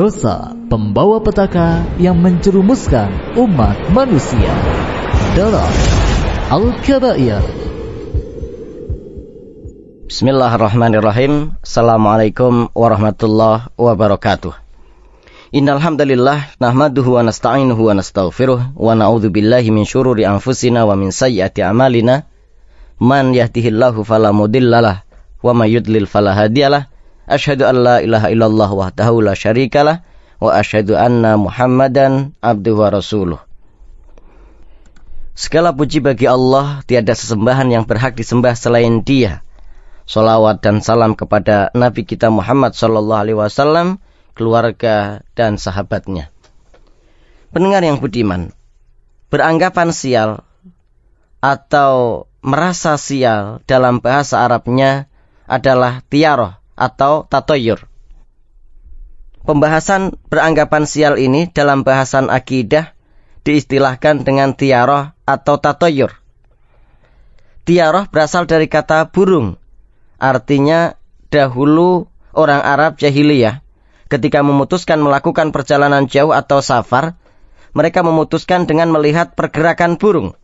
dosa pembawa petaka yang menjerumuskan umat manusia dalam Al-Kabair. Bismillahirrahmanirrahim. Assalamualaikum warahmatullahi wabarakatuh. Innal hamdalillah nahmaduhu wa nasta'inuhu wa nastaghfiruh wa na'udzu billahi min syururi anfusina wa min sayyiati a'malina. Man yahdihillahu fala mudhillalah wa may yudlil fala hadiyalah. Asyhadu an la ilaha illallah wahdahu la syarikalah wa asyhadu anna Muhammadan abduhu wa rasuluh. Segala puji bagi Allah, tiada sesembahan yang berhak disembah selain Dia. Shalawat dan salam kepada Nabi kita Muhammad sallallahu alaihi wasallam, keluarga dan sahabatnya. Pendengar yang budiman, beranggapan sial atau merasa sial dalam bahasa Arabnya adalah tiaroh atau tatoyur. Pembahasan beranggapan sial ini dalam bahasan akidah diistilahkan dengan tiaroh atau tatoyur. Tiaroh berasal dari kata burung. Artinya dahulu orang Arab jahiliyah ketika memutuskan melakukan perjalanan jauh atau safar, mereka memutuskan dengan melihat pergerakan burung.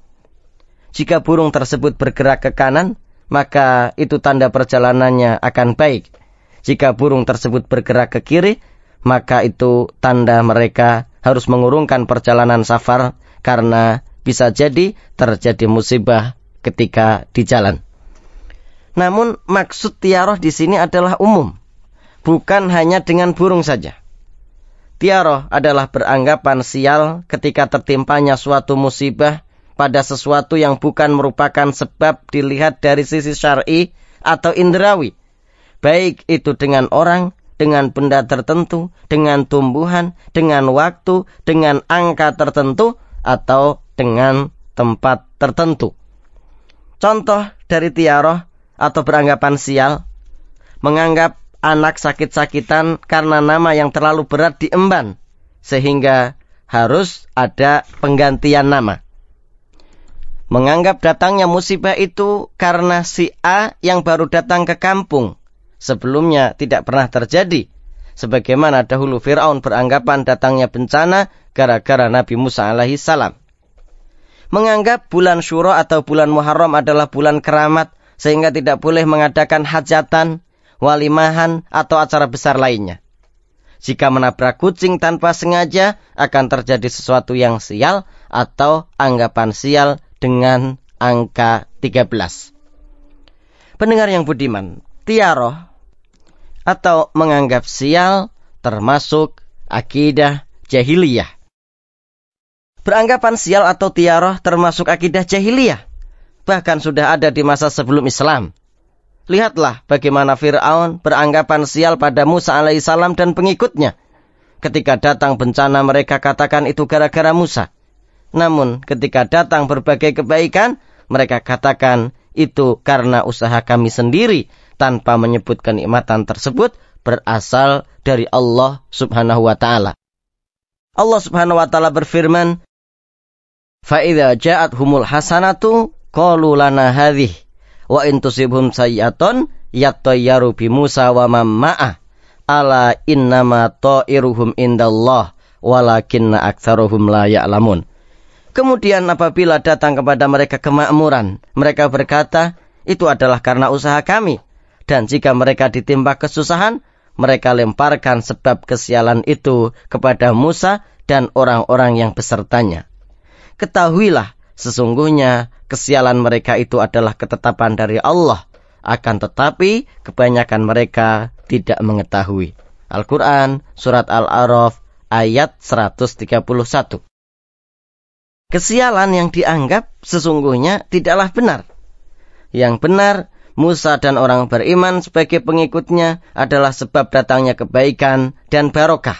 Jika burung tersebut bergerak ke kanan, maka itu tanda perjalanannya akan baik. Jika burung tersebut bergerak ke kiri, maka itu tanda mereka harus mengurungkan perjalanan safar karena bisa jadi terjadi musibah ketika di jalan. Namun maksud tiaroh di sini adalah umum, bukan hanya dengan burung saja. Tiaroh adalah beranggapan sial ketika tertimpanya suatu musibah pada sesuatu yang bukan merupakan sebab dilihat dari sisi syar'i atau indrawi. Baik itu dengan orang, dengan benda tertentu, dengan tumbuhan, dengan waktu, dengan angka tertentu, atau dengan tempat tertentu. Contoh dari tiaroh atau beranggapan sial, menganggap anak sakit-sakitan karena nama yang terlalu berat diemban, sehingga harus ada penggantian nama. Menganggap datangnya musibah itu karena si A yang baru datang ke kampung, sebelumnya tidak pernah terjadi. Sebagaimana dahulu Fir'aun beranggapan datangnya bencana gara-gara Nabi Musa alaihi salam. Menganggap bulan Syuro atau bulan Muharram adalah bulan keramat, sehingga tidak boleh mengadakan hajatan, walimahan, atau acara besar lainnya. Jika menabrak kucing tanpa sengaja, akan terjadi sesuatu yang sial atau anggapan sial dengan angka 13. Pendengar yang budiman, tiaroh atau menganggap sial termasuk akidah jahiliyah. Beranggapan sial atau tiaroh termasuk akidah jahiliyah. Bahkan sudah ada di masa sebelum Islam. Lihatlah bagaimana Fir'aun beranggapan sial pada Musa alaihissalam dan pengikutnya. Ketika datang bencana mereka katakan itu gara-gara Musa. Namun ketika datang berbagai kebaikan, mereka katakan itu karena usaha kami sendiri, tanpa menyebut kenikmatan tersebut berasal dari Allah subhanahu wa ta'ala. Allah subhanahu wa ta'ala berfirman, فَإِذَا جَاءَتْهُمُ الْحَسَنَةُ قَالُوا لَنَا هَذِهِ وَإِنْ تُصِبْهُمْ سَيِّئَةٌ يَطَّيَّرُوا بِمُوسَى وَمَن مَّعَهُ أَلَا إِنَّمَا طَائِرُهُمْ عِندَ اللَّهِ وَلَكِنَّ أَكْثَرَهُمْ لَا يَعْلَمُونَ. Kemudian apabila datang kepada mereka kemakmuran, mereka berkata, itu adalah karena usaha kami. Dan jika mereka ditimpa kesusahan, mereka lemparkan sebab kesialan itu kepada Musa dan orang-orang yang besertanya. Ketahuilah, sesungguhnya kesialan mereka itu adalah ketetapan dari Allah. Akan tetapi, kebanyakan mereka tidak mengetahui. Al-Quran, Surat Al-A'raf, ayat 131. Kesialan yang dianggap sesungguhnya tidaklah benar. Yang benar, Musa dan orang beriman sebagai pengikutnya adalah sebab datangnya kebaikan dan barokah.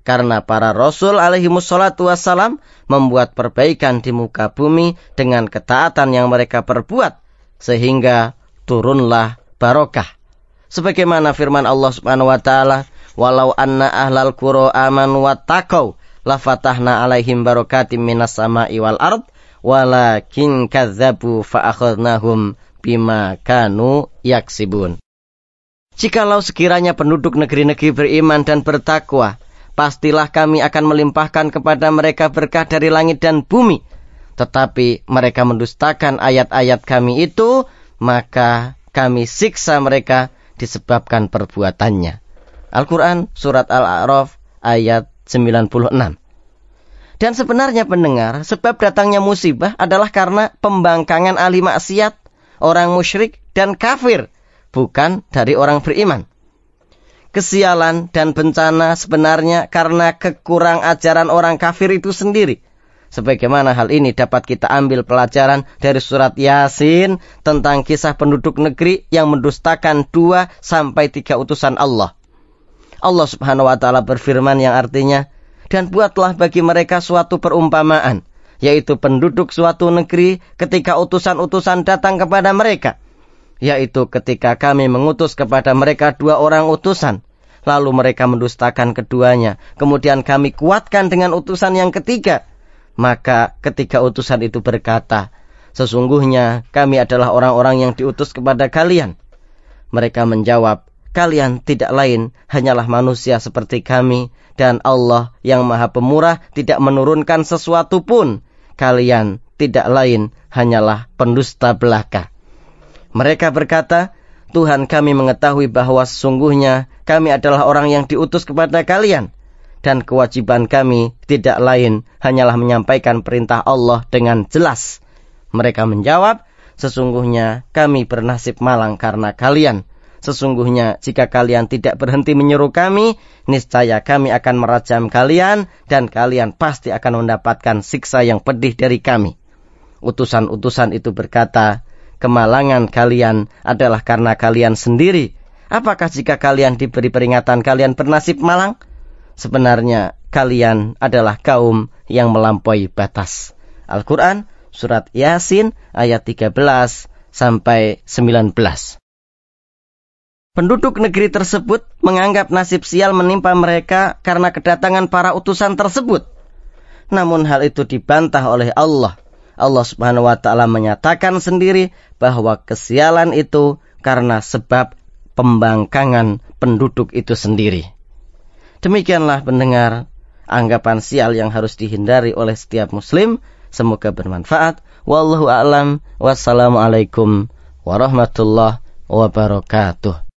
Karena para Rasul alaihimussalatu wassalam membuat perbaikan di muka bumi dengan ketaatan yang mereka perbuat, sehingga turunlah barokah. Sebagaimana firman Allah subhanahu wa ta'ala, walau anna ahlal qura amanu wattaqau lafatahna alaihim barakatim minas sama'i wal ard walakin kadzabu fa akhadnahum bima kanu yaksibun. Jikalau sekiranya penduduk negeri-negeri beriman dan bertakwa pastilah kami akan melimpahkan kepada mereka berkah dari langit dan bumi. Tetapi mereka mendustakan ayat-ayat kami itu, maka kami siksa mereka disebabkan perbuatannya. Al-Quran Surat Al-A'raf ayat 96. Dan sebenarnya pendengar, sebab datangnya musibah adalah karena pembangkangan ahli maksiat, orang musyrik dan kafir, bukan dari orang beriman. Kesialan dan bencana sebenarnya karena kekurang ajaran orang kafir itu sendiri. Sebagaimana hal ini dapat kita ambil pelajaran dari surat Yasin tentang kisah penduduk negeri yang mendustakan 2-3 utusan Allah. Allah Subhanahu wa ta'ala berfirman yang artinya, dan buatlah bagi mereka suatu perumpamaan, yaitu penduduk suatu negeri ketika utusan-utusan datang kepada mereka, yaitu ketika kami mengutus kepada mereka 2 orang utusan, lalu mereka mendustakan keduanya, kemudian kami kuatkan dengan utusan yang ketiga. Maka ketika utusan itu berkata, sesungguhnya kami adalah orang-orang yang diutus kepada kalian. Mereka menjawab, kalian tidak lain hanyalah manusia seperti kami, dan Allah yang Maha Pemurah tidak menurunkan sesuatu pun. Kalian tidak lain hanyalah pendusta belaka. Mereka berkata, Tuhan kami mengetahui bahwa sesungguhnya kami adalah orang yang diutus kepada kalian, dan kewajiban kami tidak lain hanyalah menyampaikan perintah Allah dengan jelas. Mereka menjawab, sesungguhnya kami bernasib malang karena kalian. Sesungguhnya jika kalian tidak berhenti menyeru kami, niscaya kami akan merajam kalian, dan kalian pasti akan mendapatkan siksa yang pedih dari kami. Utusan-utusan itu berkata, kemalangan kalian adalah karena kalian sendiri. Apakah jika kalian diberi peringatan kalian bernasib malang? Sebenarnya kalian adalah kaum yang melampaui batas. Al-Quran Surat Yasin ayat 13-19. Penduduk negeri tersebut menganggap nasib sial menimpa mereka karena kedatangan para utusan tersebut. Namun hal itu dibantah oleh Allah. Allah Subhanahu wa ta'ala menyatakan sendiri bahwa kesialan itu karena sebab pembangkangan penduduk itu sendiri. Demikianlah pendengar, anggapan sial yang harus dihindari oleh setiap muslim. Semoga bermanfaat. Wallahu a'lam. Wassalamualaikum warahmatullahi wabarakatuh.